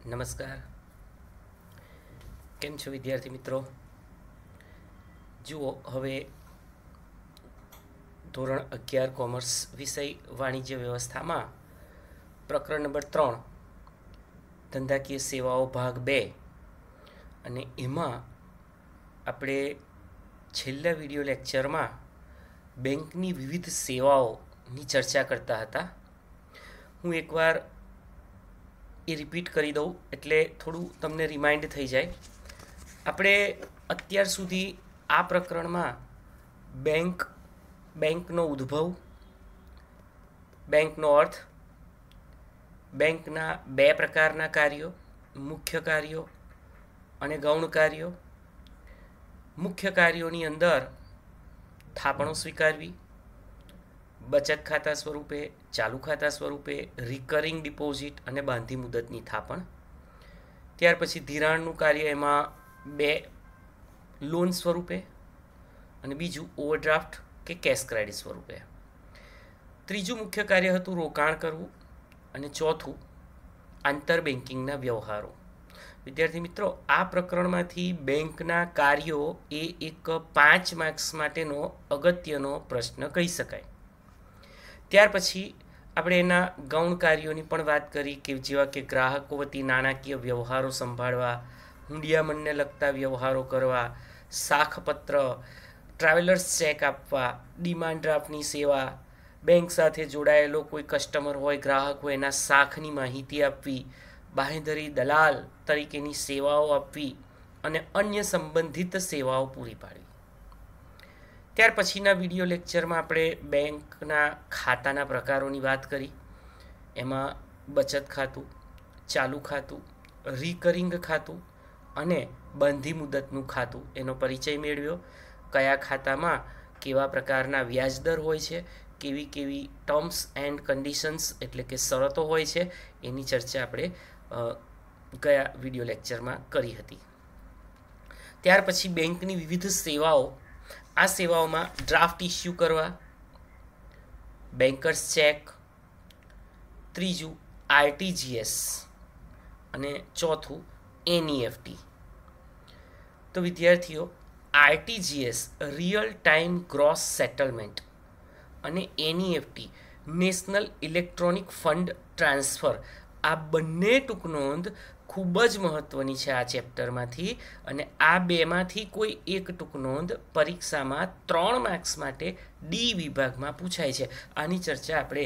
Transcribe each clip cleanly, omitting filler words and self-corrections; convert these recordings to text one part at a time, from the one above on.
નમસ્કાર. કેમ છો વિદ્યાર્થી મિત્રો? જુઓ, હવે ધોરણ 11 કોમર્સ વિષય વાણિજ્ય વ્યવસ્થામાં પ્રકરણ નંબર 3 ધંધાકીય સેવાઓ ભાગ 2, અને એમાં આપણે છેલ્લા વિડીયો લેક્ચરમાં બેંકની વિવિધ સેવાઓની ચર્ચા કરતા હતા. હું એકવાર એ રિપીટ કરી દઉં એટલે થોડું તમને રિમાઇન્ડ થઈ જાય. આપણે અત્યાર સુધી આ પ્રકરણમાં બેંકનો ઉદ્ભવ, બેંકનો અર્થ, બેંકના 2 પ્રકારના કાર્યો, મુખ્ય કાર્યો અને ગૌણ કાર્યો. મુખ્ય કાર્યોની અંદર થાપણો સ્વીકારવી, બચત ખાતા સ્વરૂપે, ચાલુ ખાતા સ્વરૂપે, રિકરિંગ ડિપોઝિટ અને બાંધી મુદતની થાપણ. ત્યાર પછી ધિરાણનું કાર્ય, એમાં 2 લોન સ્વરૂપે અને બીજું ઓવરડ્રાફ્ટ કે કેશ ક્રેડિટ સ્વરૂપે. ત્રીજું મુખ્ય કાર્ય હતું રોકાણ કરવું, અને ચોથું આંતર બેન્કિંગના વ્યવહારો. વિદ્યાર્થી મિત્રો, આ પ્રકરણમાંથી બેંકના કાર્યો એ એક 5 માર્ક્સ માટેનો અગત્યનો પ્રશ્ન કહી શકાય. ત્યાર પછી આપણે એના ગૌણ કાર્યોની પણ વાત કરી, કે જેવા કે ગ્રાહકો વતી નાણાકીય વ્યવહારો સંભાળવા, હુંડિયામણને લગતા વ્યવહારો કરવા, સાખપત્ર, ટ્રાવેલર્સ ચેક આપવા, ડિમાન્ડ ડ્રાફ્ટની સેવા, બેંક સાથે જોડાયેલો કોઈ કસ્ટમર હોય, ગ્રાહક હોય, એના સાખની માહિતી આપવી, બાંહેધરી દલાલ તરીકેની સેવાઓ આપવી અને અન્ય સંબંધિત સેવાઓ પૂરી પાડવી. ત્યાર પછીના વિડીયો લેક્ચરમાં આપણે બેંકના ખાતાના પ્રકારોની વાત કરી. એમાં બચત ખાતું, ચાલુ ખાતું, રિકરિંગ ખાતું અને બાંધી મુદતનું ખાતું, એનો પરિચય મેળવ્યો. કયા ખાતામાં કેવા પ્રકારના વ્યાજદર હોય છે, કેવી કેવી ટર્મ્સ એન્ડ કન્ડિશન્સ એટલે કે શરતો હોય છે, એની ચર્ચા આપણે ગયા વિડીયો લેક્ચરમાં કરી હતી. ત્યાર પછી બેંકની વિવિધ સેવાઓ. આ સેવાઓમાં ડ્રાફ્ટ ઇસ્યુ કરવા, બેન્કર્સ ચેક, ત્રીજું આરટીજીએસ અને ચોથું એનઈએફટી. તો વિદ્યાર્થીઓ, RTGS real time gross settlement અને NEFT national electronic fund transfer, આ બંને ટૂંકનોંધ ખૂબ જ મહત્ત્વની છે આ ચેપ્ટરમાંથી. અને આ બેમાંથી કોઈ એક ટૂંકનોંધ પરીક્ષામાં 3 માર્ક્સ માટે ડી વિભાગમાં પૂછાય છે. આની ચર્ચા આપણે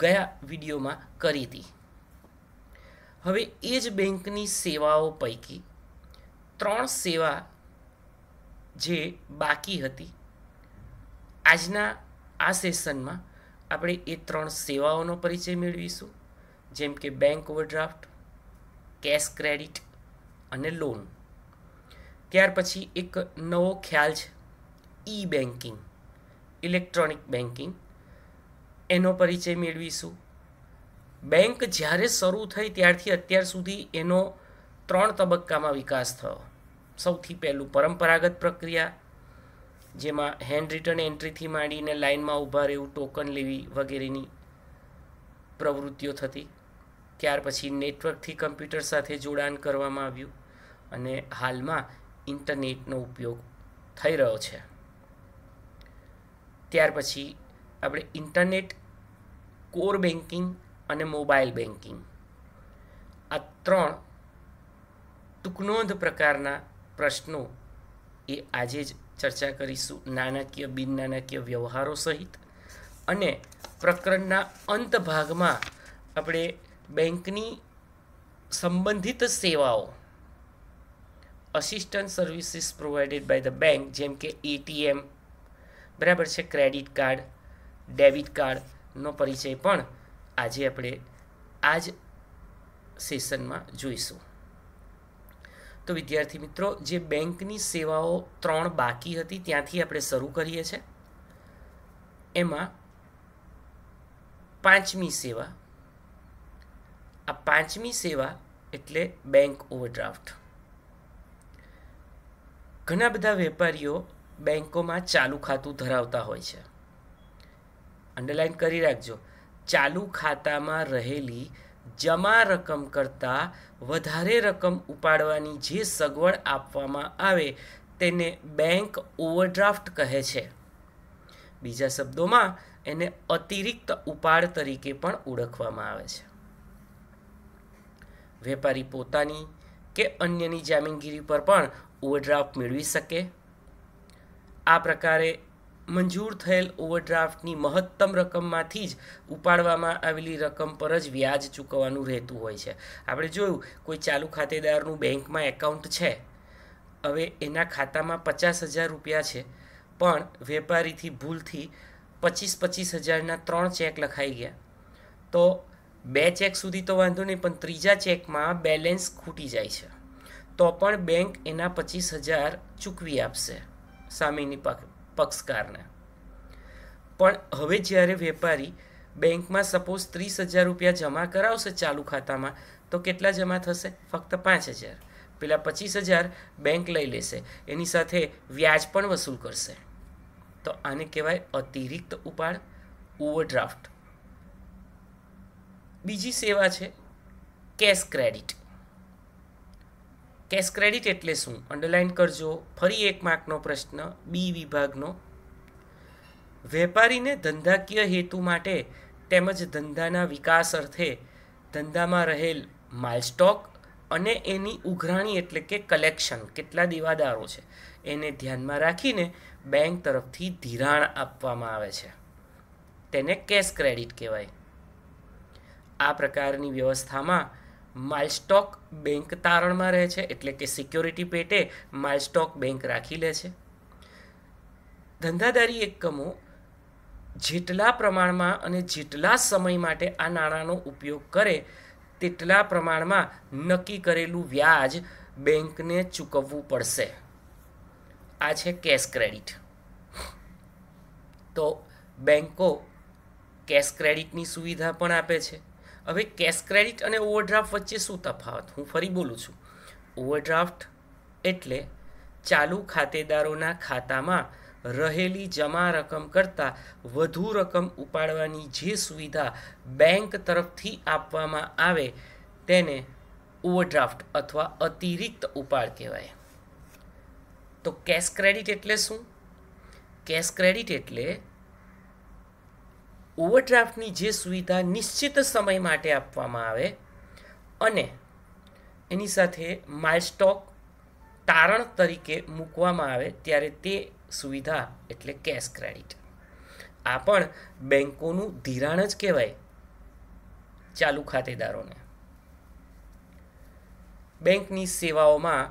ગયા વિડીયોમાં કરી હતી. હવે એ જ બેંકની સેવાઓ પૈકી 3 સેવા જે બાકી હતી, આજના આ સેશનમાં આપણે એ 3 સેવાઓનો પરિચય મેળવીશું, જેમ કે બેંક ઓવરડ્રાફ્ટ, કેશ ક્રેડિટ અને લોન. ત્યાર પછી એક નવો ખ્યાલ છે ઈ બેન્કિંગ, ઇલેક્ટ્રોનિક બેન્કિંગ, એનો પરિચય મેળવીશું. બેંક જ્યારે શરૂ થઈ ત્યારથી અત્યાર સુધી એનો 3 તબક્કામાં વિકાસ થયો. સૌથી પહેલું પરંપરાગત પ્રક્રિયા, જેમાં હેન્ડ રિટન એન્ટ્રીથી માંડીને લાઇનમાં ઊભા રહેવું, ટોકન લેવી વગેરેની પ્રવૃત્તિઓ થતી. ત્યાર પછી નેટવર્કથી કમ્પ્યુટર સાથે જોડાણ કરવામાં આવ્યું, અને હાલમાં ઇન્ટરનેટનો ઉપયોગ થઈ રહ્યો છે. ત્યાર પછી આપણે ઇન્ટરનેટ, કોર બેન્કિંગ અને મોબાઈલ બેન્કિંગ, આ 3 ટૂંકનોંધ પ્રકારના પ્રશ્નો એ આજે જ ચર્ચા કરીશું, નાણાકીય બિન નાણાકીય વ્યવહારો સહિત. અને પ્રકરણના અંત ભાગમાં આપણે બેંકની સંબંધિત સેવાઓ, assistant services provided by the bank, જેમ કે એટીએમ, બરાબર છે, ક્રેડિટ કાર્ડ, ડેબિટ કાર્ડનો પરિચય પણ આજે આપણે આ જ સેશનમાં જોઈશું. તો વિદ્યાર્થી મિત્રો, જે બેંકની સેવાઓ 3 બાકી હતી ત્યાંથી આપણે શરૂ કરીએ છીએ. એમાં 5મી સેવા, આ 5મી સેવા એટલે બેંક ઓવરડ્રાફ્ટ. ઘણા બધા વેપારીઓ બેંકોમાં ચાલુ ખાતું ધરાવતા હોય છે. અંડરલાઈન કરી રાખજો, ચાલુ ખાતામાં રહેલી જમા રકમ કરતાં વધારે રકમ ઉપાડવાની જે સગવડ આપવામાં આવે તેને બેંક ઓવરડ્રાફ્ટ કહે છે. બીજા શબ્દોમાં એને અતિરિક્ત ઉપાડ તરીકે પણ ઓળખવામાં આવે છે. વેપારી પોતાની કે અન્યની જામીનગીરી પર પણ ઓવરડ્રાફ્ટ મેળવી શકે. આ પ્રકારે મંજૂર થયેલ ઓવરડ્રાફ્ટની મહત્તમ રકમમાંથી જ ઉપાડવામાં આવેલી રકમ પર જ વ્યાજ ચૂકવવાનું રહેતું હોય છે. આપણે જોયું કોઈ ચાલુ ખાતેદારનું બેંકમાં એકાઉન્ટ છે, હવે એના ખાતામાં 50,000 રૂપિયા છે, પણ વેપારીથી ભૂલથી 25,000ના 3 ચેક લખાઈ ગયા, તો 2 ચેક સુધી તો વાંધો નહીં, પણ ત્રીજા ચેકમાં બેલેન્સ ખૂટી જાય છે, તો પણ બેંક એના 25,000 ચૂકવી આપશે સામેની પક્ષકારને. પણ હવે જ્યારે વેપારી બેંકમાં સપોઝ 30,000 રૂપિયા જમા કરાવશે ચાલુ ખાતામાં, તો કેટલા જમા થશે? ફક્ત 5,000. પેલા 25,000 બેંક લઈ લેશે, એની સાથે વ્યાજ પણ વસૂલ કરશે. તો આને કહેવાય અતિરિક્ત ઉપાડ, ઓવરડ્રાફ્ટ. બીજી સેવા છે કેશ ક્રેડિટ. કેશ ક્રેડિટ એટલે શું? અંડરલાઇન કરજો. ફરી 1 માર્કનો પ્રશ્ન, બી વિભાગનો. વેપારીને ધંધાકીય હેતુ માટે તેમજ ધંધાના વિકાસ અર્થે ધંધામાં રહેલ માલ સ્ટોક અને એની ઉઘરાણી એટલે કે કલેક્શન, કેટલા દેવાદારો છે, એને ધ્યાનમાં રાખીને બેંક તરફથી ધિરાણ આપવામાં આવે છે. તેને કેશ ક્રેડિટ કહેવાય. આ પ્રકારની વ્યવસ્થામાં માલ સ્ટોક બેંક તારણમાં રહે છે, એટલે કે સિક્યોરિટી પેટે માલ સ્ટોક બેંક રાખી લે છે. ધંધાદારી એકમો જેટલા પ્રમાણમાં અને જેટલા સમય માટે આ નાણાંનો ઉપયોગ કરે તેટલા પ્રમાણમાં નક્કી કરેલું વ્યાજ બેંકને ચૂકવવું પડશે. આ છે કેશ ક્રેડિટ. તો બેંકો કેશ ક્રેડિટની સુવિધા પણ આપે છે. હવે કેશ ક્રેડિટ અને ઓવરડ્રાફ્ટ વચ્ચે શું તફાવત? હું ફરી બોલું છું. ઓવરડ્રાફ્ટ એટલે ચાલુ ખાતેદારોના ખાતામાં રહેલી જમા રકમ કરતાં વધુ રકમ ઉપાડવાની જે સુવિધા બેંક તરફથી આપવામાં આવે તેને ઓવરડ્રાફ્ટ અથવા અતિરિક્ત ઉપાડ કહેવાય. તો કેશ ક્રેડિટ એટલે શું? કેશ ક્રેડિટ એટલે ઓવરડ્રાફ્ટની જે સુવિધા નિશ્ચિત સમય માટે આપવામાં આવે અને એની સાથે માલ સ્ટોક તારણ તરીકે મૂકવામાં આવે ત્યારે તે સુવિધા એટલે કેશ ક્રેડિટ. આ પણ બેંકોનું ધિરાણ જ કહેવાય ચાલુ ખાતેદારોને. બેંકની સેવાઓમાં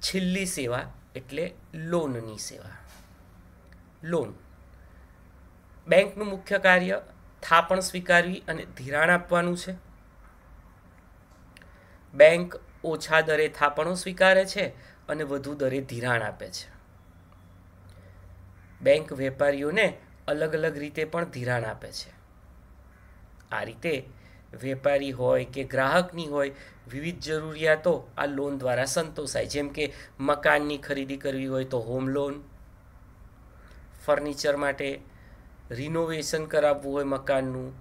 છેલ્લી સેવા એટલે લોનની સેવા. લોન. બેંકનું મુખ્ય કાર્ય થાપણ સ્વીકારવી અને ધિરાણ આપવાનું છે. બેંક ઓછા દરે થાપણો સ્વીકારે છે અને વધુ દરે ધિરાણ આપે છે. બેંક વેપારીઓને અલગ અલગ રીતે પણ ધિરાણ આપે છે. આ રીતે વેપારી હોય કે ગ્રાહકની હોય વિવિધ જરૂરિયાતો આ લોન દ્વારા સંતોષાય. જેમ કે મકાનની ખરીદી કરવી હોય તો હોમ લોન, ફર્નિચર માટે રિનોવેશન કરાવવું હોય મકાનનું,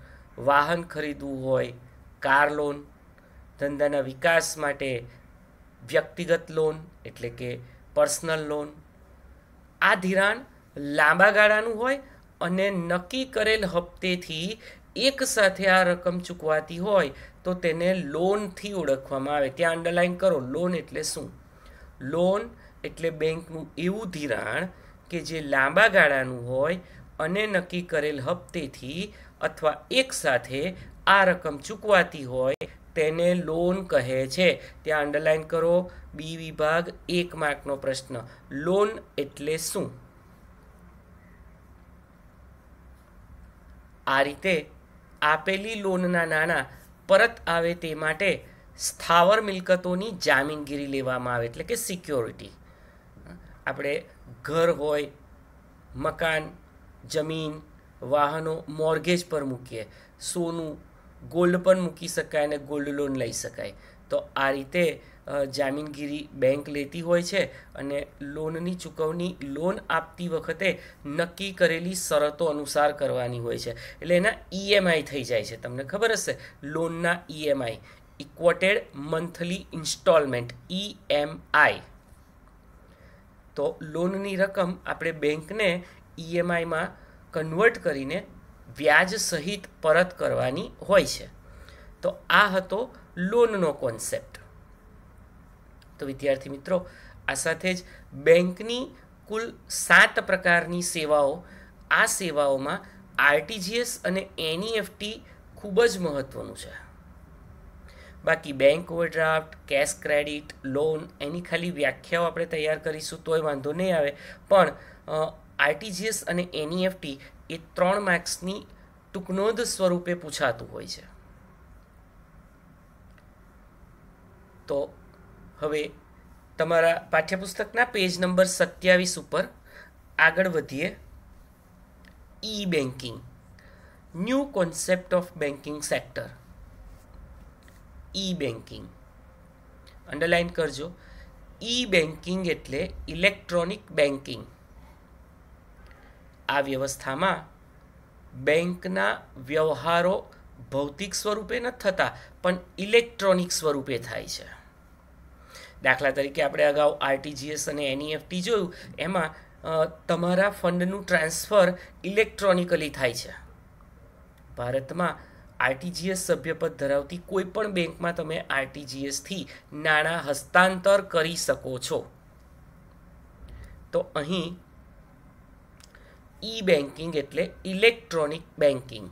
વાહન ખરીદવું હોય કાર લોન, ધંધાના વિકાસ માટે વ્યક્તિગત લોન એટલે કે પર્સનલ લોન. આ ધિરાણ લાંબા ગાળાનું હોય અને નક્કી કરેલ હપ્તેથી એક સાથે આ રકમ ચૂકવાતી હોય તો તેને લોનથી ઓળખવામાં આવે. ત્યાં અંડરલાઇન કરો, લોન એટલે શું? લોન એટલે બેંકનું એવું ધિરાણ કે જે લાંબા ગાળાનું હોય અને નક્કી કરેલ હપ્તેથી અથવા એક સાથે આ રકમ ચૂકવાતી હોય તેને લોન કહે છે. ત્યાં અંડરલાઇન કરો. બી વિભાગ 1 માર્કનો પ્રશ્ન. લોન એટલે શું? આ રીતે આપેલી લોનના નાણાં પરત આવે તે માટે સ્થાવર મિલકતોની જામીનગીરી લેવામાં આવે એટલે કે સિક્યોરિટી. આપણે ઘર હોય, મકાન, જમીન, વાહનો મોર્ગેજ પર મૂકીએ, સોનું, ગોલ્ડ પણ મૂકી શકાય અને ગોલ્ડ લોન લઈ શકાય. તો આ રીતે જામીનગીરી બેંક લેતી હોય છે અને લોનની ચૂકવણી લોન આપતી વખતે નક્કી કરેલી શરતો અનુસાર કરવાની હોય છે. એટલે એના ઈએમઆઈ થઈ જાય છે. તમને ખબર હશે લોનના ઈએમઆઈ, ઇક્વટેડ મંથલી ઇન્સ્ટોલમેન્ટ, EMI. તો લોનની રકમ આપણે બેંકને ઈએમઆઈમાં કન્વર્ટ કરીને વ્યાજ સહિત પરત કરવાની હોય છે. તો આ હતો લોનનો કોન્સેપ્ટ. તો વિદ્યાર્થી મિત્રો, આ સાથે જ બેંકની કુલ 7 પ્રકારની સેવાઓ, આ સેવાઓમાં આરટીજીએસ અને એનઈએફટી ખૂબ જ મહત્ત્વનું છે. બાકી bank overdraft, cash credit, loan, એની ખાલી વ્યાખ્યાઓ આપણે તૈયાર કરીશું તોય વાંધો નહીં આવે. પણ આરટીજીએસ અને એનઈએફટી એ 3 માર્ક્સની ટૂંકનોંધ સ્વરૂપે પૂછાતું હોય છે. તો હવે તમારા પાઠ્યપુસ્તકના પેજ નંબર 27 ઉપર આગળ વધીએ. E banking, new concept of banking sector. E banking underline કરજો. ઈ બેન્કિંગ એટલે ઇલેક્ટ્રોનિક બેન્કિંગ. આ વ્યવસ્થામાં બેંકના વ્યવહારો ભૌતિક સ્વરૂપે નથી થતા, પણ ઇલેક્ટ્રોનિક સ્વરૂપે થાય છે. દાખલા તરીકે આપણે અગાઉ આરટીજીએસ અને એનઈએફટી જોયું, એમાં તમારા ફંડનું ટ્રાન્સફર ઇલેક્ટ્રોનિકલી થાય છે. ભારતમાં આરટીજીએસ સભ્યપદ ધરાવતી કોઈ પણ બેંકમાં તમે આરટીજીએસથી નાણાં હસ્તાંતર કરી શકો છો. તો અહીં ઈ બેન્કિંગ એટલે ઇલેક્ટ્રોનિક બેન્કિંગ.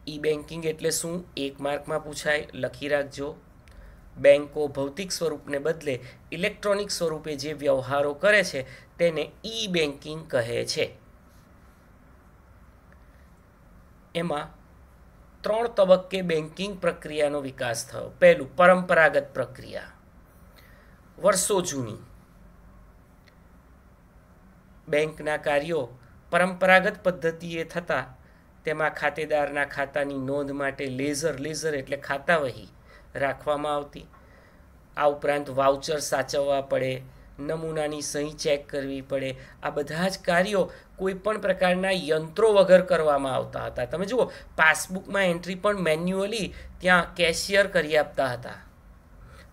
ઈ બેન્કિંગ એટલે શું? 1 માર્કમાં પૂછાય, લખી રાખજો. બેંકો ભૌતિક સ્વરૂપને બદલે ઇલેક્ટ્રોનિક સ્વરૂપે જે વ્યવહારો કરે છે તેને ઈ બેન્કિંગ કહે છે. એમાં 3 તબક્કે બેન્કિંગ પ્રક્રિયાનો વિકાસ થયો. પહેલું, પરંપરાગત પ્રક્રિયા, વર્ષો જૂની. બેંકના કાર્યો પરંપરાગત પદ્ધતિએ થતા, તેમાં ખાતેદારના ખાતાની નોંધ માટે લેઝર એટલે ખાતા વહી રાખવામાં આવતી. આ ઉપરાંત વાઉચર સાચવવા પડે, નમૂનાની સહી ચેક કરવી પડે. આ બધા જ કાર્યો કોઈ પણ પ્રકારના યંત્રો વગર કરવામાં આવતા હતા. તમે જુઓ, પાસબુકમાં એન્ટ્રી પણ મેન્યુઅલી ત્યાં કેશિયર કરી આપતા હતા.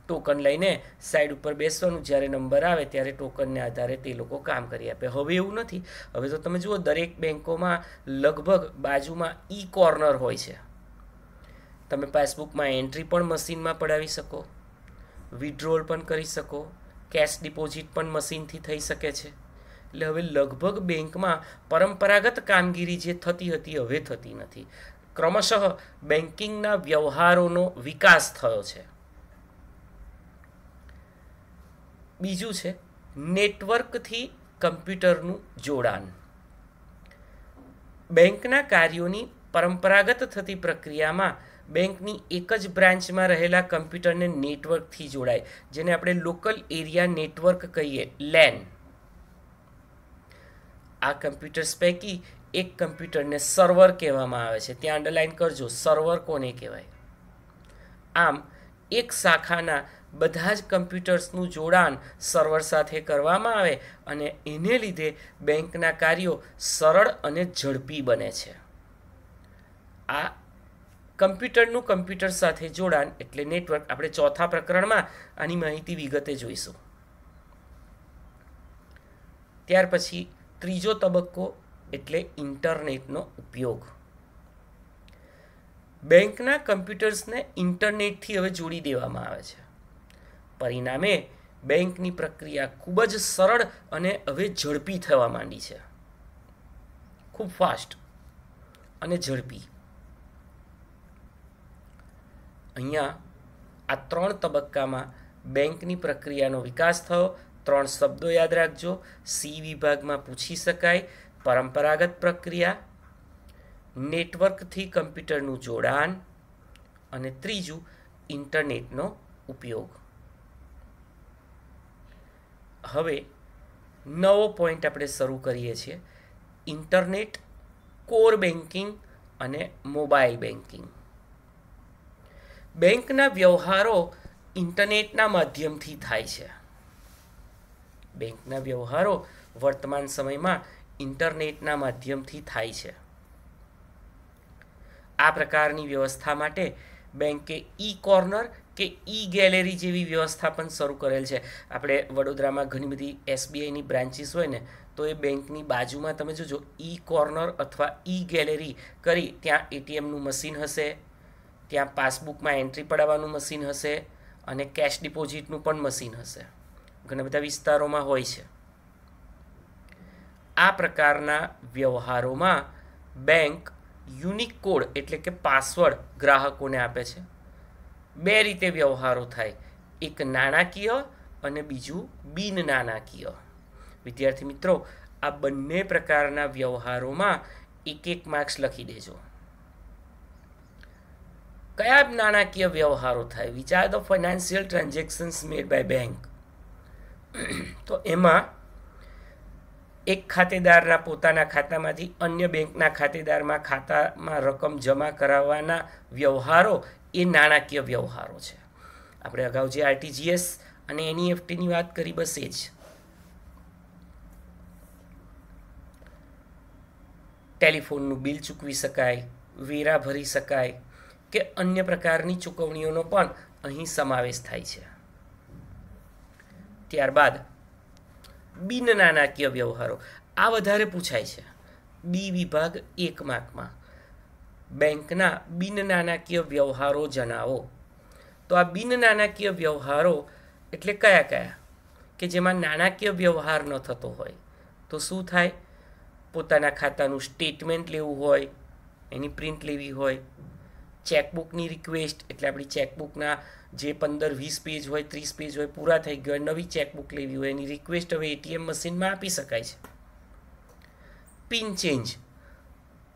ટોકન લઈને સાઈડ ઉપર બેસવાનું, જ્યારે નંબર આવે ત્યારે ટોકનને આધારે તે લોકો કામ કરી આપે. હવે એવું નથી. હવે તો તમે જુઓ, દરેક બેંકોમાં લગભગ બાજુમાં ઈ કોર્નર હોય છે. તમે પાસબુકમાં એન્ટ્રી પણ મશીનમાં પડાવી શકો, વિડ્રોલ પણ કરી શકો, કેશ ડિપોઝિટ પણ મશીનથી થઈ શકે છે. એટલે હવે લગભગ બેંકમાં પરંપરાગત કામગીરી જે થતી હતી હવે થતી નથી. ક્રમશઃ બેન્કિંગના વ્યવહારોનો વિકાસ થયો છે. બીજું છે નેટવર્કથી કમ્પ્યુટરનું જોડાણ. બેંકના કાર્યોની પરંપરાગત થતી પ્રક્રિયામાં બેંકની એક જ બ્રાન્ચમાં રહેલા કમ્પ્યુટરને નેટવર્કથી જોડાય, જેને આપણે લોકલ એરિયા નેટવર્ક કહીએ, લેન. આ કમ્પ્યુટર્સ પૈકી એક કમ્પ્યુટરને સર્વર કહેવામાં આવે છે. ત્યાં અંડરલાઇન કરજો, સર્વર કોને કહેવાય. આમ એક શાખાના બધા જ કમ્પ્યુટર્સનું જોડાણ સર્વર સાથે કરવામાં આવે અને એને લીધે બેંકના કાર્યો સરળ અને ઝડપી બને છે. આ કમ્પ્યુટરનું કમ્પ્યુટર સાથે જોડાણ એટલે નેટવર્ક આપણે ચોથા પ્રકરણમાં આની માહિતી વિગતે જોઈશું. ત્યાર પછી ત્રીજો તબક્કો એટલે ઇન્ટરનેટનો ઉપયોગ. બેંકના કમ્પ્યુટર્સને ઇન્ટરનેટથી હવે જોડી દેવામાં આવે છે. પરિણામે બેંકની પ્રક્રિયા ખૂબ જ સરળ અને હવે ઝડપી થવા માંડી છે. ખૂબ ફાસ્ટ અને ઝડપી. અહીંયા આ 3 તબક્કામાં બેંકની પ્રક્રિયાનો વિકાસ થયો. 3 શબ્દો યાદ રાખજો. સી વિભાગમાં પૂછી શકાય. પરંપરાગત પ્રક્રિયા, નેટવર્કથી કમ્પ્યુટરનું જોડાણ અને ત્રીજું ઇન્ટરનેટનો ઉપયોગ. હવે નવો પોઈન્ટ આપણે શરૂ કરીએ છીએ, ઇન્ટરનેટ, કોર બેન્કિંગ અને મોબાઈલ બેન્કિંગ. બેંકના વ્યવહારો ઇન્ટરનેટના માધ્યમથી થાય છે. બેંકના વ્યવહારો વર્તમાન સમયમાં ઇન્ટરનેટના માધ્યમથી થાય છે. આ પ્રકારની વ્યવસ્થા માટે બેંકે ઈ કોર્નર કે ઈ ગેલેરી જેવી વ્યવસ્થા પણ શરૂ કરેલ છે. આપણે વડોદરામાં ઘણી બધી એસબીઆઈની બ્રાન્ચીસ હોય ને, તો એ બેંકની બાજુમાં તમે જોજો ઈ કોર્નર અથવા ઈ ગેલેરી કરી ત્યાં એટીએમનું મશીન હશે, ત્યાં પાસબુકમાં એન્ટ્રી પડાવવાનું મશીન હશે અને કેશ ડિપોઝિટનું પણ મશીન હશે. ઘણા બધા વિસ્તારોમાં હોય છે. આ પ્રકારના વ્યવહારોમાં બેંક યુનિક કોડ એટલે કે પાસવર્ડ ગ્રાહકોને આપે છે. બે રીતે વ્યવહારો થાય, એક નાણાકીય અને બીજું બિન નાણાકીય. વિદ્યાર્થી મિત્રો, આ બંને પ્રકારના વ્યવહારોમાં એક એક માર્ક્સ લખી દેજો. કયા નાણાકીય વ્યવહારો થાય? Which are the financial transactions made by bank. તો એમાં એક ખાતેદારના પોતાના ખાતામાંથી અન્ય બેંકના ખાતામાં રકમ જમા કરાવવાના વ્યવહારો એ નાણાકીય વ્યવહારો છે. આપણે અગાઉ જે આરટીજીએસ અને એનઈએફટીની વાત કરી, બસ એ જ. ટેલિફોનનું બિલ ચૂકવી શકાય, વેરા ભરી શકાય કે અન્ય પ્રકારની ચૂકવણીઓનો પણ અહીં સમાવેશ થાય છે. ત્યારબાદ બિન નાણાકીય વ્યવહારો, આ વધારે પૂછાય છે. બી વિભાગ 1 માર્કમાં બેંકના બિન નાણાકીય વ્યવહારો જણાવો. તો આ બિન નાણાકીય વ્યવહારો એટલે કયા કયા? કે જેમાં નાણાકીય વ્યવહાર ન થતો હોય. તો શું થાય? પોતાના ખાતાનું સ્ટેટમેન્ટ લેવું હોય, એની પ્રિન્ટ લેવી હોય, ચેકબુકની રિક્વેસ્ટ એટલે આપણી ચેકબુકના જે 15-20 પેજ હોય, 30 પેજ હોય, પૂરા થઈ ગયો, નવી ચેકબુક લેવી હોય, એની રિક્વેસ્ટ હવે એટીએમ મશીનમાં આપી શકાય છે. Pin change,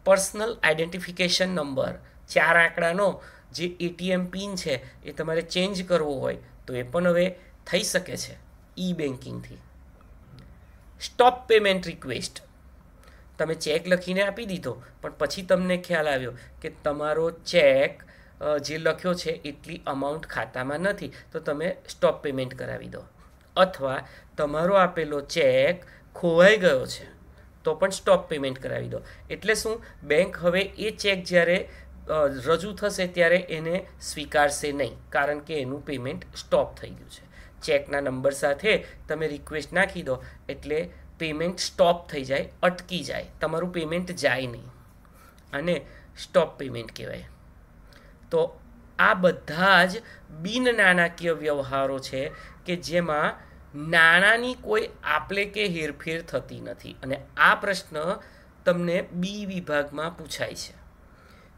personal identification number, 4 આંકડાનો જે એટીએમ પિન છે એ તમારે ચેન્જ કરવો હોય તો એ પણ હવે થઈ શકે છે ઈ બેન્કિંગથી. સ્ટોપ પેમેન્ટ રિક્વેસ્ટ, તમે ચેક લખીને આપી દીધો પણ પછી તમને ખ્યાલ આવ્યો કે તમારો ચેક જે લખ્યો છે એટલી અમાઉન્ટ ખાતામાં નથી, તો તમે સ્ટોપ પેમેન્ટ કરાવી દો. અથવા તમારો આપેલો ચેક ખોવાઈ ગયો છે તો પણ સ્ટોપ પેમેન્ટ કરાવી દો. એટલે શું? બેંક હવે એ ચેક જ્યારે રજૂ થશે ત્યારે એને સ્વીકારશે નહીં, કારણ કે એનું પેમેન્ટ સ્ટોપ થઈ ગયું છે. ચેકના નંબર સાથે તમે રિક્વેસ્ટ નાખી દો એટલે પેમેન્ટ સ્ટોપ થઈ જાય, અટકી જાય, તમારું પેમેન્ટ જાય નહીં, અને સ્ટોપ પેમેન્ટ કહેવાય. તો આ બધા જ બિન નાણાકીય વ્યવહારો છે કે જેમાં નાણાંની કોઈ આપલે કે હેરફેર થતી નથી. અને આ પ્રશ્ન તમને બી વિભાગમાં પૂછાય છે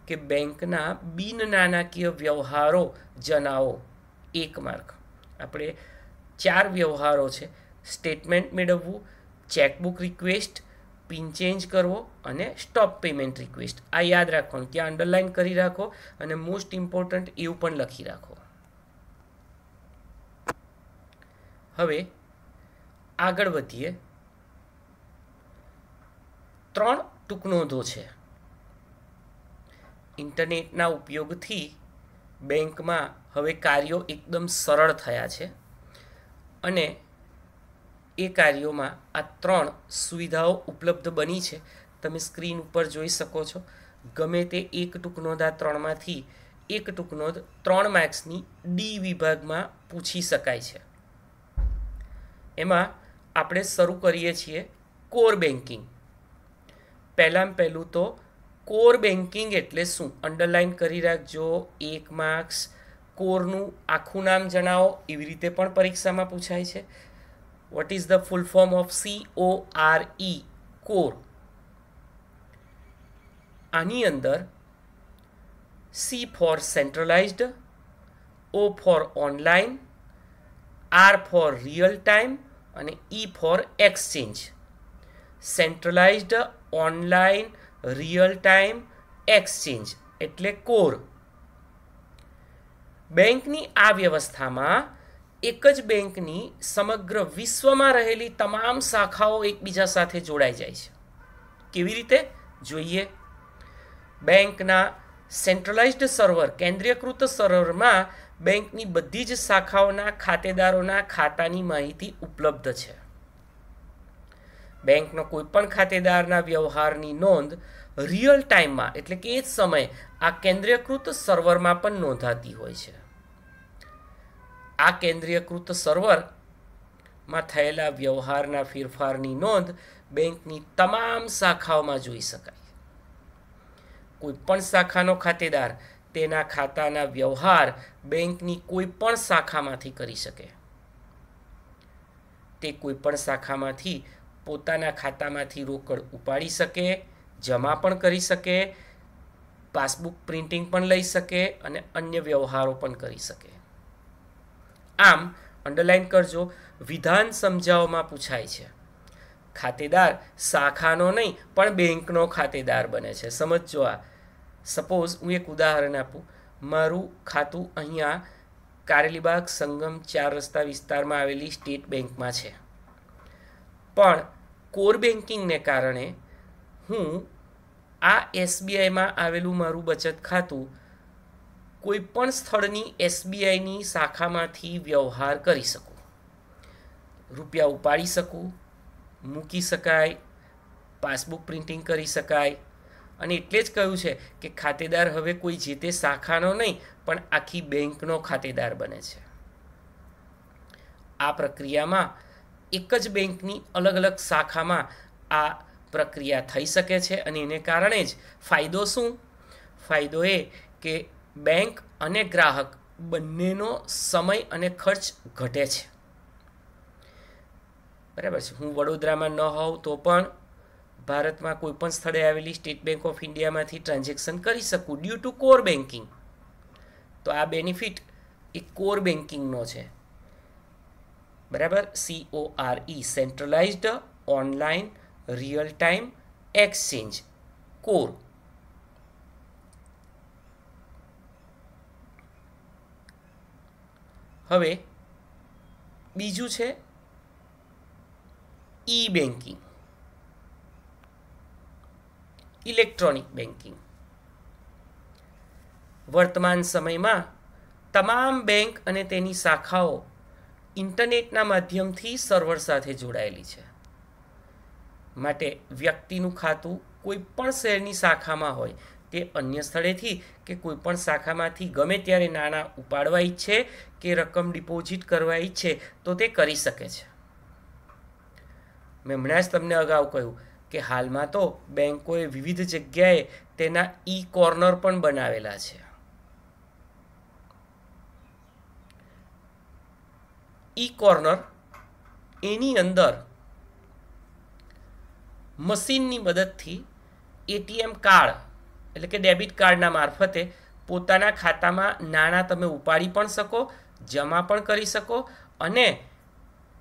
કે બેંકના બિન નાણાકીય વ્યવહારો જણાવો. 1 માર્ક. આપણે 4 વ્યવહારો છે: સ્ટેટમેન્ટ મેળવવું, ચેકબુક રિક્વેસ્ટ, પિન ચેન્જ કરવો અને સ્ટોપ પેમેન્ટ રિક્વેસ્ટ. આ યાદ રાખવાનું, ત્યાં અંડરલાઇન કરી રાખો અને મોસ્ટ ઇમ્પોર્ટન્ટ એવું પણ લખી રાખો. હવે આગળ વધીએ. 3 ટૂંકનોંધો છે. ઇન્ટરનેટના ઉપયોગથી બેંકમાં હવે કાર્યો એકદમ સરળ થયા છે અને એ કાર્યોમાં આ 3 સુવિધાઓ ઉપલબ્ધ બની છે. તમે સ્ક્રીન ઉપર જોઈ શકો છો. ગમે તે એક ટૂંકનોંધ આ 3માંથી એક ટૂંકનોંધ 3 માર્ક્સની ડી વિભાગમાં પૂછી શકાય છે. એમાં આપણે શરૂ કરીએ છીએ કોર બેન્કિંગ. પહેલું તો કોર બેન્કિંગ એટલે શું? અંડરલાઇન કરી રાખજો. 1 માર્ક્સ. કોરનું આખું નામ જણાવો, એવી રીતે પણ પરીક્ષામાં પૂછાય છે. What is the full form of CORE? Core. આની અંદર C for centralized, O for online, R for real time અને E for exchange. Centralised, online, real time, exchange એટલે કોર. બેંકની આ વ્યવસ્થામાં એક જ બેંકની સમગ્ર વિશ્વમાં રહેલી તમામ શાખાઓ એકબીજા સાથે જોડાઈ જાય છે. કેવી રીતે? જોઈએ. બેંકના સેન્ટ્રલાઇઝ્ડ સર્વર કેન્દ્રીયકૃત સર્વરમાં બેંકની બધી જ શાખાઓના ખાતેદારોના ખાતાની માહિતી ઉપલબ્ધ છે. બેંકનો કોઈપણ ખાતેદારના વ્યવહારની નોંધ રિયલ ટાઈમમાં એટલે કે એ જ સમયે આ કેન્દ્રીયકૃત સર્વરમાં પણ નોંધાતી હોય છે. આ કેન્દ્રીયકૃત સર્વરમાં થયેલા વ્યવહારના ફેરફારની નોંધ બેંકની તમામ શાખાઓમાં જોઈ શકાય. કોઈપણ શાખાનો ખાતેદાર તેના ખાતાના વ્યવહાર બેંકની કોઈપણ શાખામાંથી કરી શકે. તે કોઈપણ શાખામાંથી પોતાના ખાતામાંથી રોકડ ઉપાડી શકે, જમા પણ કરી શકે, પાસબુક પ્રિન્ટિંગ પણ લઈ શકે અને અન્ય વ્યવહારો પણ કરી શકે. આમ અંડરલાઇન કરજો, વિધાન સમજાવવામાં પૂછાય છે. ખાતેદાર શાખાનો નહીં પણ બેંકનો ખાતેદાર બને છે. સમજો. આ સપોઝ હું એક ઉદાહરણ આપું. મારું ખાતું અહીંયા કારેલીબાગ સંગમ 4 રસ્તા વિસ્તારમાં આવેલી સ્ટેટ બેંકમાં છે, પણ કોર બેન્કિંગને કારણે હું આ SBIમાં આવેલું મારું બચત ખાતું કોઈ પણ સ્થળની SBIની શાખામાંથી વ્યવહાર કરી શકું. રૂપિયા ઉપાડી શકું, મૂકી શકાય, પાસબુક પ્રિન્ટિંગ કરી શકાય. અને એટલે જ કહ્યું છે કે ખાતેદાર હવે કોઈ જે તે શાખાનો નહીં પણ આખી બેંકનો ખાતેદાર બને છે. આ પ્રક્રિયામાં એક જ બેંકની અલગ અલગ શાખામાં આ પ્રક્રિયા થઈ શકે છે અને એને કારણે જ ફાયદો શું? ફાયદો એ કે બેંક અને ગ્રાહક બંનેનો સમય અને ખર્ચ ઘટે છે. બરાબર છે. હું વડોદરામાં ન હોઉં તો પણ ભારતમાં કોઈ પણ સ્થળે આવેલી સ્ટેટ બેંક ઓફ ઇન્ડિયામાંથી ટ્રાન્ઝેક્શન કરી શકું ડ્યુ ટુ કોર બેન્કિંગ. તો આ બેનિફિટ એ કોર બેન્કિંગનો છે. બરાબર. CORE centralised online real time exchange core. હવે બીજું છે ઈ બેન્કિંગ, ઇલેક્ટ્રોનિક બેન્કિંગ. વર્તમાન સમયમાં તમામ બેંક અને તેની શાખાઓ ઇન્ટરનેટના માધ્યમથી સર્વર સાથે જોડાયેલી છે. માટે વ્યક્તિનું ખાતું કોઈ પણ શહેરની શાખામાં હોય તે અન્ય સ્થળેથી કે કોઈ પણ શાખામાંથી ગમે ત્યારે નાણાં ઉપાડવા ઈચ્છે કે રકમ ડિપોઝિટ કરવા ઈચ્છે તો તે કરી શકે છે. મેં હમણાં જ તમને અગાઉ કહ્યું કે હાલમાં તો બેંકોએ વિવિધ જગ્યાએ તેના કોર્નર પણ બનાવેલા છે. કોર્નર એની અંદર મશીનની મદદથી ATM કાર્ડ એટલે કે ડેબિટ કાર્ડના મારફતે પોતાના ખાતામાં નાણાં તમે ઉપાડી પણ શકો, જમા પણ કરી શકો અને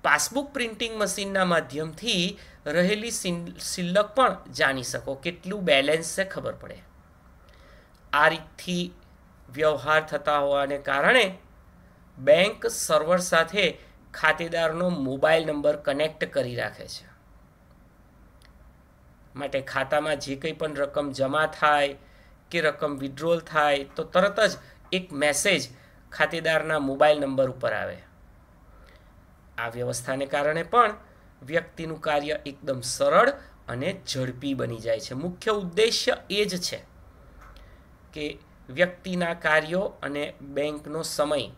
પાસબુક પ્રિન્ટિંગ મશીનના માધ્યમથી રહેલી શિલ્લક પણ જાણી શકો, કેટલું બેલેન્સ છે ખબર પડે. આ રીતથી વ્યવહાર થતા હોવાને કારણે બેંક સર્વર સાથે ખાતેદારનો મોબાઈલ નંબર કનેક્ટ કરી રાખે છે. માટે ખાતામાં જે કંઈ પણ રકમ જમા થાય કે રકમ વિડ્રોલ થાય તો તરત જ એક મેસેજ ખાતેદારના મોબાઈલ નંબર ઉપર આવે. આ વ્યવસ્થાને કારણે પણ વ્યક્તિનું કાર્ય એકદમ સરળ અને ઝડપી બની જાય છે. મુખ્ય ઉદ્દેશ્ય એ જ છે કે વ્યક્તિના કાર્યો અને બેંકનો સમય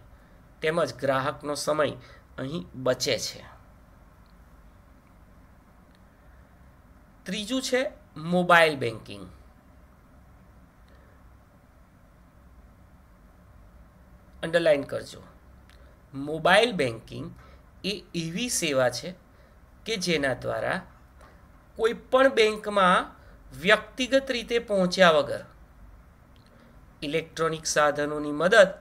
તેમજ ગ્રાહકનો સમય અહીં બચે છે. ત્રીજું છે મોબાઈલ બેન્કિંગ. અંડરલાઈન કરજો. મોબાઈલ બેન્કિંગ એ એવી સેવા છે કે જેના દ્વારા કોઈ પણ બેંકમાં વ્યક્તિગત રીતે પહોંચ્યા વગર ઇલેક્ટ્રોનિક સાધનોની મદદ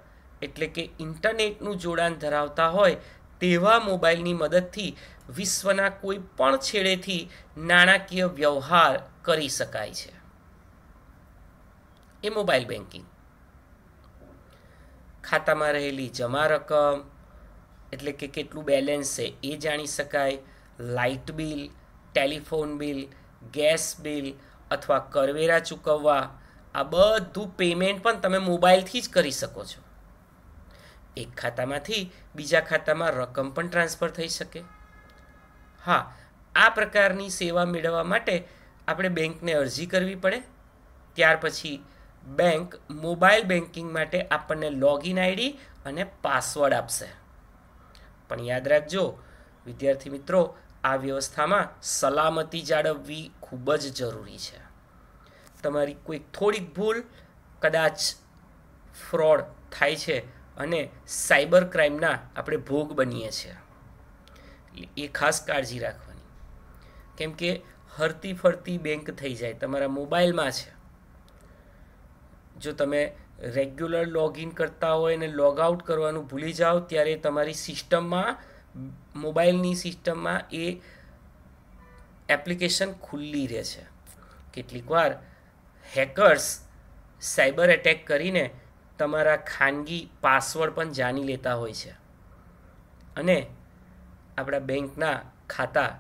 એટલે કે ઇન્ટરનેટનું જોડાણ ધરાવતા હોય તેવા મોબાઈલની મદદથી વિશ્વના કોઈ પણ છેડેથી નાણાકીય વ્યવહાર કરી શકાય છે. એ મોબાઈલ બેન્કિંગ. ખાતામાં રહેલી જમા રકમ એટલે કે કેટલું બેલેન્સ છે એ જાણી શકાય, light bill, telephone bill, gas bill અથવા કરવેરા ચૂકવવા આ બધું પેમેન્ટ પણ તમે મોબાઈલથી જ કરી શકો છો. એક ખાતામાંથી બીજા ખાતામાં રકમ પણ ટ્રાન્સફર થઈ શકે. હા, આ પ્રકારની સેવા મેળવવા માટે આપણે બેંકને અરજી કરવી પડે. ત્યાર પછી બેંક મોબાઈલ બેન્કિંગ માટે આપણને લોગિન આઈડી અને પાસવર્ડ આપશે. પણ યાદ રાખજો વિદ્યાર્થી મિત્રો, આ વ્યવસ્થામાં સલામતી જાળવવી ખૂબ જ જરૂરી છે. તમારી કોઈ થોડીક ભૂલ, કદાચ ફ્રોડ થાય છે અને સાયબર ક્રાઇમના આપણે ભોગ બનીએ છીએ. એ ખાસ કાળજી રાખવાની, કેમ કે હરતી ફરતી બેંક થઈ જાય તમારા મોબાઈલમાં છે. જો તમે રેગ્યુલર લોગિન કરતા હોય અને લોગ આઉટ કરવાનું ભૂલી જાઓ ત્યારે તમારી સિસ્ટમમાં, મોબાઈલની સિસ્ટમમાં એ એપ્લિકેશન ખુલ્લી રહે છે. કેટલીક વાર હેકર્સ સાયબર એટેક કરીને તમારા ખાનગી પાસવર્ડ પણ જાણી લેતા હોય છે અને આપણા બેંકના ખાતા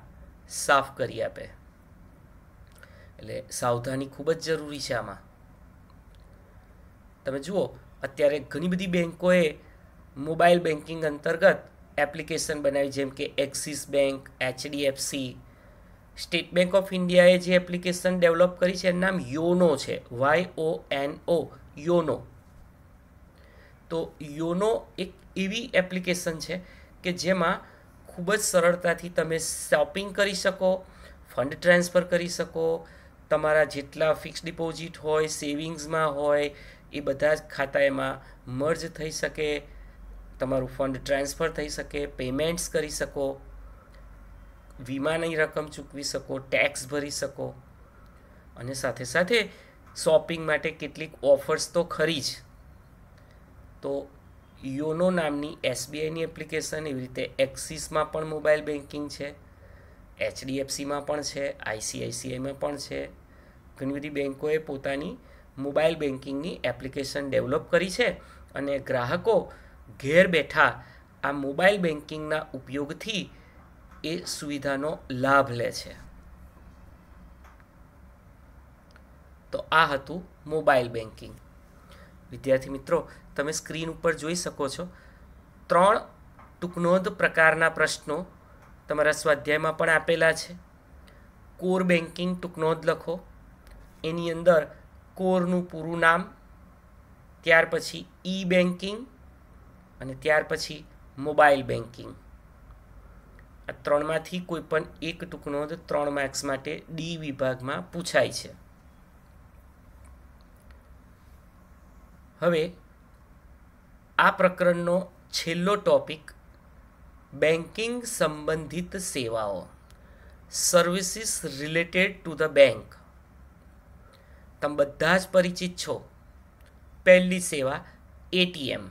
સાફ કરી આપે. એટલે સાવધાની ખૂબ જ જરૂરી છે આમાં. તમે જુઓ, અત્યારે ઘણી બધી બેન્કોએ મોબાઈલ બેન્કિંગ અંતર્ગત એપ્લિકેશન બનાવી, જેમ કે axis bank, HDFC, state bank of ઇન્ડિયાએ જે એપ્લિકેશન ડેવલપ કરી છે એનું નામ યોનો છે, YONO, યોનો. તો યોનો એક એવી એપ્લિકેશન છે કે જેમાં ખૂબ જ સરળતાથી તમે શોપિંગ કરી શકો, ફંડ ટ્રાન્સફર કરી શકો, તમારા જેટલા ફિક્સ ડિપોઝિટ હોય, સેવિંગ્સમાં હોય, એ બધા જ ખાતા એમાં મર્જ થઈ શકે, તમારું ફંડ ટ્રાન્સફર થઈ શકે, પેમેન્ટ્સ કરી શકો, વીમાની રકમ ચૂકવી શકો, ટેક્સ ભરી શકો અને સાથે સાથે શોપિંગ માટે કેટલીક ઓફર્સ તો ખરી જ. તો યોનો નામની SBIની એપ્લિકેશન, એવી રીતે એક્સિસમાં પણ મોબાઈલ બેન્કિંગ છે, HDFCમાં પણ છે, ICICIમાં પણ છે. ઘણી બધી બેન્કોએ પોતાની મોબાઈલ બેન્કિંગની એપ્લિકેશન ડેવલપ કરી છે અને ગ્રાહકો ઘેર બેઠા આ મોબાઈલ બેન્કિંગના ઉપયોગથી એ સુવિધાનો લાભ લે છે. તો આ હતું મોબાઈલ બેન્કિંગ. વિદ્યાર્થી મિત્રો, તમે સ્ક્રીન ઉપર જોઈ શકો છો 3 ટૂંકનોંધ પ્રકારના પ્રશ્નો તમારા સ્વાધ્યાયમાં પણ આપેલા છે. કોર બેન્કિંગ ટૂંકનોંધ લખો, એની અંદર કોરનું પૂરું નામ, ત્યાર પછી ઈ બેન્કિંગ અને ત્યાર પછી મોબાઈલ બેન્કિંગ. આ 3માંથી કોઈ પણ એક ટૂંકનોંધ 3 માર્ક્સ માટે ડી વિભાગમાં પૂછાય છે. હવે આ પ્રકરણનો છેલ્લો ટોપિક બેન્કિંગ સંબંધિત સેવાઓ, services related to the bank. તમે બધા જ પરિચિત છો. પહેલી સેવા ATM.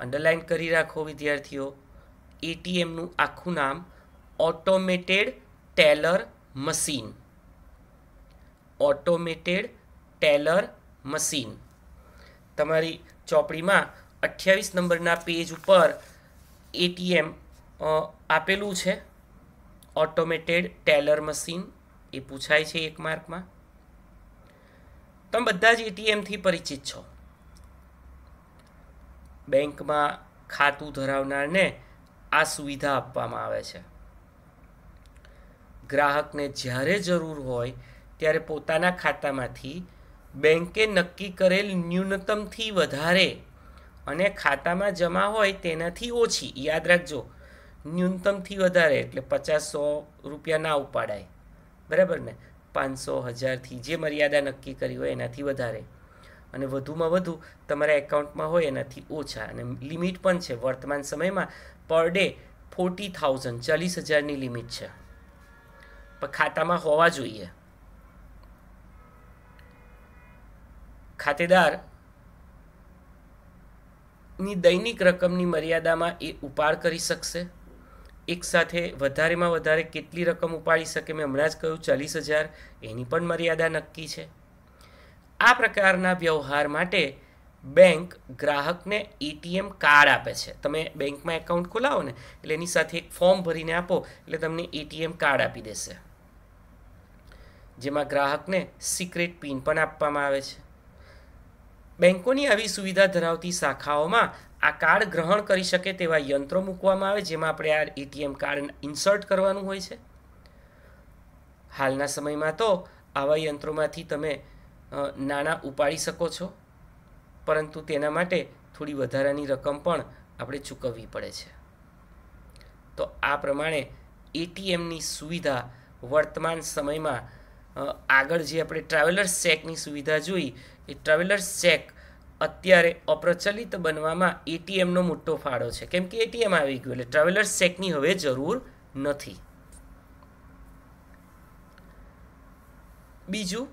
અંડરલાઇન કરી રાખો વિદ્યાર્થીઓ. ATMનું આખું નામ automated teller machine. Automated teller machine. તમારી ચોપડીમાં 28 નંબરના પેજ ઉપર ATM આપેલું છે. ઓટોમેટેડ ટેલર મશીન એ પૂછાય છે 1 માર્કમાં. તમે બધા જ ATMથી પરિચિત છો. બેંકમાં ખાતું ધરાવનારને આ સુવિધા આપવામાં આવે છે. ગ્રાહકને જ્યારે જરૂર હોય ત્યારે પોતાના ખાતામાંથી બેંકે નક્કી કરેલ ન્યૂનતમથી વધારે અને ખાતામાં જમા હોય તેનાથી ઓછી, યાદ રાખજો, ન્યૂનતમથી વધારે એટલે 50-100 રૂપિયા ના ઉપાડાય, બરાબર ને? 500-1000થી જે મર્યાદા નક્કી કરી હોય એનાથી વધારે, અને વધુમાં વધુ તમારા એકાઉન્ટમાં હોય એનાથી ઓછા. અને લિમિટ પણ છે. વર્તમાન સમયમાં પર ડે 40,000, 40,000ની લિમિટ છે, પણ ખાતામાં હોવા જોઈએ. ખાતેદારની દૈનિક રકમની મર્યાદામાં એ ઉપાડ કરી શકશે. એક સાથે વધારેમાં વધારે કેટલી રકમ ઉપાડી શકે? મેં હમણાં જ કહ્યું 40,000. એની પણ મર્યાદા નક્કી છે. આ પ્રકારના વ્યવહાર માટે બેંક ગ્રાહકને ATM કાર્ડ આપે છે. તમે બેંકમાં એકાઉન્ટ ખોલાવો ને એટલે એની સાથે એક ફોર્મ ભરીને આપો એટલે તમને ATM કાર્ડ આપી દેશે. જેમાં ગ્રાહકને સિક્રેટ પિન પણ આપવામાં આવે છે. બેંકોની આવી સુવિધા ધરાવતી શાખાઓમાં આ કાર્ડ ગ્રહણ કરી શકે તેવા યંત્રો મૂકવામાં આવે, જેમાં આપણે આ એટીએમ કાર્ડ ઇન્સર્ટ કરવાનું હોય છે. હાલના સમયમાં તો આવા યંત્રોમાંથી તમે નાણાં ઉપાડી શકો છો, પરંતુ તેના માટે થોડી વધારાની રકમ પણ આપણે ચૂકવવી પડે છે. તો આ પ્રમાણે એટીએમની સુવિધા વર્તમાન સમયમાં આગળ જે આપણે ટ્રાવેલર્સ ચેકની સુવિધા જોઈ, એ ટ્રાવેલર્સ ચેક અત્યારે અપ્રચલિત બનવામાં એટીએમનો મોટો ફાળો છે, કેમ કે એટીએમ આવી ગયું એટલે ટ્રાવેલર્સ ચેકની હવે જરૂર નથી. બીજું,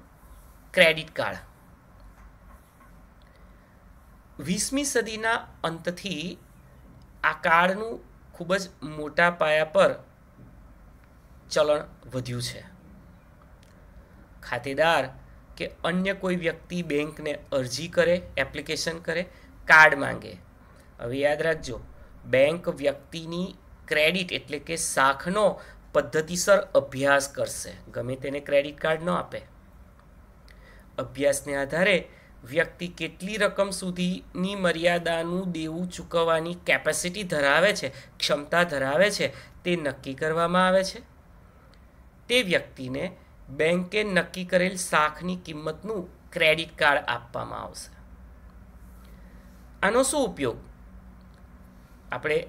ક્રેડિટ કાર્ડ. 20મી સદીના અંતથી આ કાર્ડનું ખૂબ જ મોટા પાયા પર ચલણ વધ્યું છે. ખાતેદાર કે અન્ય કોઈ વ્યક્તિ બેંકને અરજી કરે, એપ્લિકેશન કરે, કાર્ડ માંગે. હવે યાદ રાખજો, બેંક વ્યક્તિની ક્રેડિટ એટલે કે શાખનો પદ્ધતિસર અભ્યાસ કરશે, ગમે તેને ક્રેડિટ કાર્ડ ન આપે. અભ્યાસને આધારે વ્યક્તિ કેટલી રકમ સુધીની મર્યાદાનું દેવું ચૂકવવાની કેપેસિટી ધરાવે છે, ક્ષમતા ધરાવે છે, તે નક્કી કરવામાં આવે છે. તે વ્યક્તિને બેંકે નક્કી કરેલ શાખની કિંમતનું ક્રેડિટ કાર્ડ આપવામાં આવશે. આનો શું ઉપયોગ? આપણે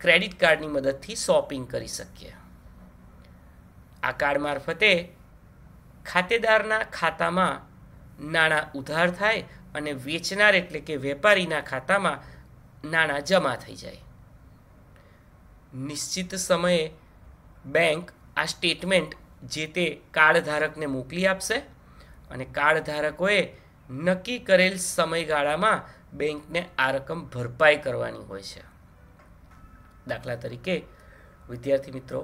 ક્રેડિટ કાર્ડની મદદથી શોપિંગ કરી શકીએ. આ કાર્ડ મારફતે ખાતેદારના ખાતામાં નાણાં ઉધાર થાય અને વેચનાર એટલે કે વેપારીના ખાતામાં નાણાં જમા થઈ જાય. નિશ્ચિત સમયે બેંક આ સ્ટેટમેન્ટ જે તે કાર્ડ ધારકને મોકલી આપશે અને કાર્ડ ધારકોએ નક્કી કરેલ સમયગાળામાં બેંકને આ રકમ ભરપાઈ કરવાની હોય છે. દાખલા તરીકે વિદ્યાર્થી મિત્રો,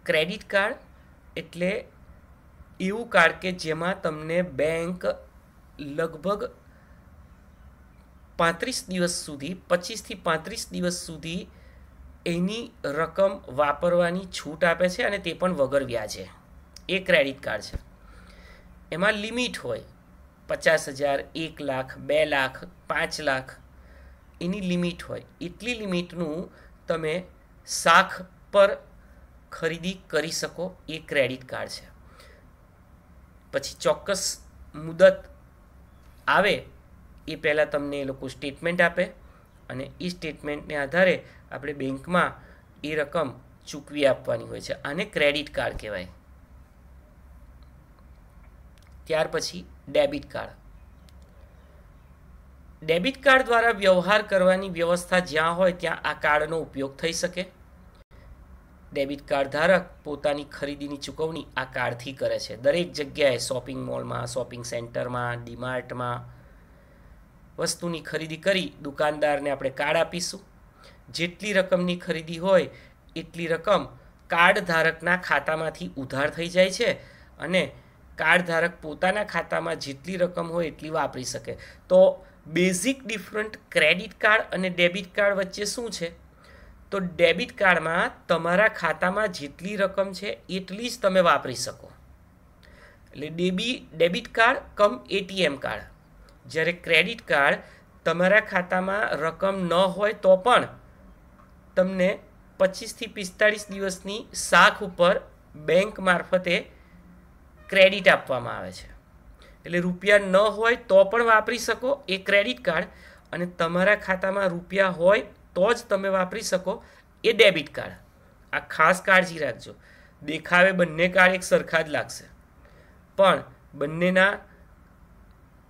ક્રેડિટ કાર્ડ એટલે એવું કાર્ડ કે જેમાં તમને બેંક લગભગ 25 થી 35 દિવસ સુધી એની રકમ વાપરવાની છૂટ આપે છે, અને તે પણ વગર વ્યાજે. એ ક્રેડિટ કાર્ડ છે. એમાં લિમિટ હોય 50,000, 1 લાખ, 2 લાખ, 5 લાખ એની લિમિટ હોય. એટલી લિમિટનું તમે શાખ પર ખરીદી કરી શકો, એ ક્રેડિટ કાર્ડ છે. પછી ચોક્કસ મુદત આવે એ પહેલાં તમને એ લોકો સ્ટેટમેન્ટ આપે અને એ સ્ટેટમેન્ટને આધારે આપણે બેંકમાં એ રકમ ચૂકવી આપવાની હોય છે. આને ક્રેડિટ કાર્ડ કહેવાય. ત્યાર પછી ડેબિટ કાર્ડ. ડેબિટ કાર્ડ દ્વારા વ્યવહાર કરવાની વ્યવસ્થા જ્યાં હોય ત્યાં આ કાર્ડનો ઉપયોગ થઈ શકે. ડેબિટ કાર્ડ ધારક પોતાની ખરીદીની ચૂકવણી આ કાર્ડથી કરે છે. દરેક જગ્યાએ, શોપિંગ મોલમાં, શોપિંગ સેન્ટરમાં, ડીમાર્ટમાં વસ્તુની ખરીદી કરી દુકાનદારને આપણે કાર્ડ આપીશું. જેટલી રકમની ખરીદી હોય એટલી રકમ કાર્ડ ધારકના ખાતામાંથી ઉધાર થઈ જાય છે અને કાર્ડ ધારક પોતાના ખાતામાં જેટલી રકમ હોય એટલી વાપરી શકે. તો બેઝિક ડિફરન્ટ ક્રેડિટ કાર્ડ અને ડેબિટ કાર્ડ વચ્ચે શું છે? તો ડેબિટ કાર્ડમાં તમારા ખાતામાં જેટલી રકમ છે એટલી જ તમે વાપરી શકો, એટલે ડેબિટ કાર્ડ કમ એટીએમ કાર્ડ. જ્યારે ક્રેડિટ કાર્ડ તમારા ખાતામાં રકમ ન હોય તો પણ તમને 25 થી 45 દિવસની શાખ ઉપર બેંક મારફતે ક્રેડિટ આપવામાં આવે છે. એટલે રૂપિયા ન હોય તો પણ વાપરી શકો એ ક્રેડિટ કાર્ડ, અને તમારા ખાતામાં રૂપિયા હોય તો જ તમે વાપરી શકો એ ડેબિટ કાર્ડ. આ ખાસ કાળજી રાખજો. દેખાવે બંને કાર્ડ એક સરખા જ લાગશે, પણ બંનેના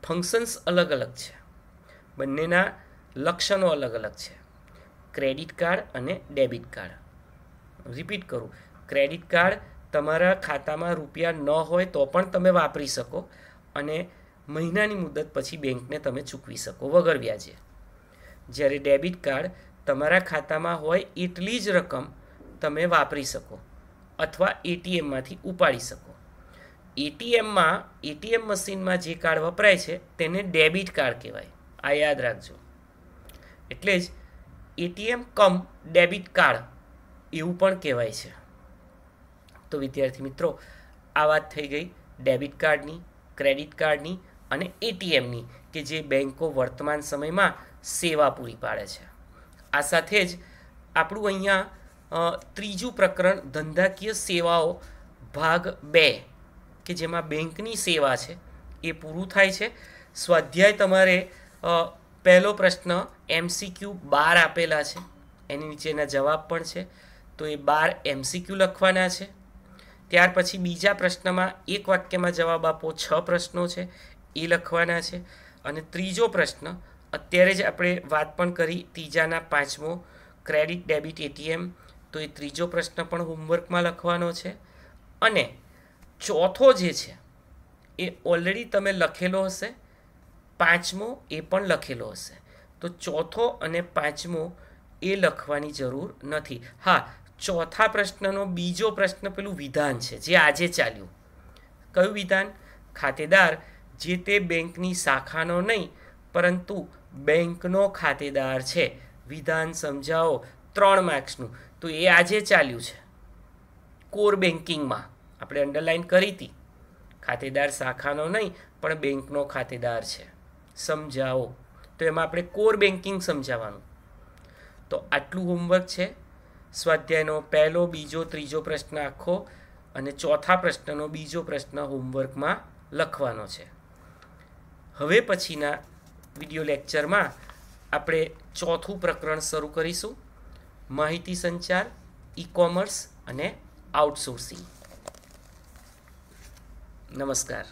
ફંક્શન્સ અલગ અલગ છે, બંનેના લક્ષણો અલગ અલગ છે. ક્રેડિટ કાર્ડ અને ડેબિટ કાર્ડ. રિપીટ કરું, ક્રેડિટ કાર્ડ તમારા ખાતામાં રૂપિયા ન હોય તો પણ તમે વાપરી શકો અને મહિનાની મુદત પછી બેંકને તમે ચૂકવી શકો વગર વ્યાજે. જ્યારે ડેબિટ કાર્ડ તમારા ખાતામાં હોય એટલી જ રકમ તમે વાપરી શકો અથવા એટીએમમાંથી ઉપાડી શકો. એટીએમ મશીનમાં જે કાર્ડ વપરાય છે તેને ડેબિટ કાર્ડ કહેવાય. આ યાદ રાખજો. એટલે જ એટીએમ કમ ડેબિટ કાર્ડ એવું પણ કહેવાય છે. તો વિદ્યાર્થી મિત્રો, આ વાત થઈ ગઈ ડેબિટ કાર્ડની, ક્રેડિટ કાર્ડની અને એટીએમની, કે જે બેન્કો વર્તમાન સમયમાં સેવા પૂરી પાડે છે. આ સાથે જ આપણું અહીંયા ત્રીજું પ્રકરણ ધંધાકીય સેવાઓ ભાગ 2, કે જેમાં બેંકની સેવા છે, એ પૂરું થાય છે. સ્વાધ્યાય તમારે પહેલો પ્રશ્ન MCQ 12 આપેલા છે, એની નીચેના જવાબ પણ છે, તો એ 12 MCQ લખવાના છે. ત્યાર પછી બીજા પ્રશ્નમાં એક વાક્યમાં જવાબ આપો, 6 પ્રશ્નો છે, એ લખવાના છે. અને ત્રીજો પ્રશ્ન અત્યારે જ આપણે વાત પણ કરી, ત્રીજાના 5મો ક્રેડિટ ડેબિટ એટીએમ, તો એ ત્રીજો પ્રશ્ન પણ હોમવર્કમાં લખવાનો છે. અને ચોથો જે છે એ ઓલરેડી તમે લખેલો હશે, 5મો એ પણ લખેલો હશે, તો ચોથો અને 5મો એ લખવાની જરૂર નથી. હા, ચોથા પ્રશ્નનો બીજો પ્રશ્ન પેલું વિધાન છે જે આજે ચાલ્યું. કયું વિધાન? ખાતેદાર જે તે બેંકની શાખાનો નહીં પરંતુ બેંકનો ખાતેદાર છે. વિધાન સમજાવો, 3 માર્ક્સનું. તો એ આજે ચાલ્યું છે કોર બેન્કિંગમાં, આપણે અંડરલાઈન કરી હતી. ખાતેદાર શાખાનો નહીં પણ બેંકનો ખાતેદાર છે, સમજાવો. તો એમાં આપણે કોર બેન્કિંગ સમજાવવાનું. તો આટલું હોમવર્ક છે. સ્વાધ્યાયનો પહેલો, બીજો, ત્રીજો પ્રશ્ન આખો અને ચોથા પ્રશ્નનો બીજો પ્રશ્ન હોમવર્કમાં લખવાનો છે. હવે પછીના વિડીયો લેક્ચરમાં આપણે ચોથું પ્રકરણ શરૂ કરીશું, માહિતી સંચાર, ઈ-કોમર્સ અને આઉટસોર્સિંગ. નમસ્કાર.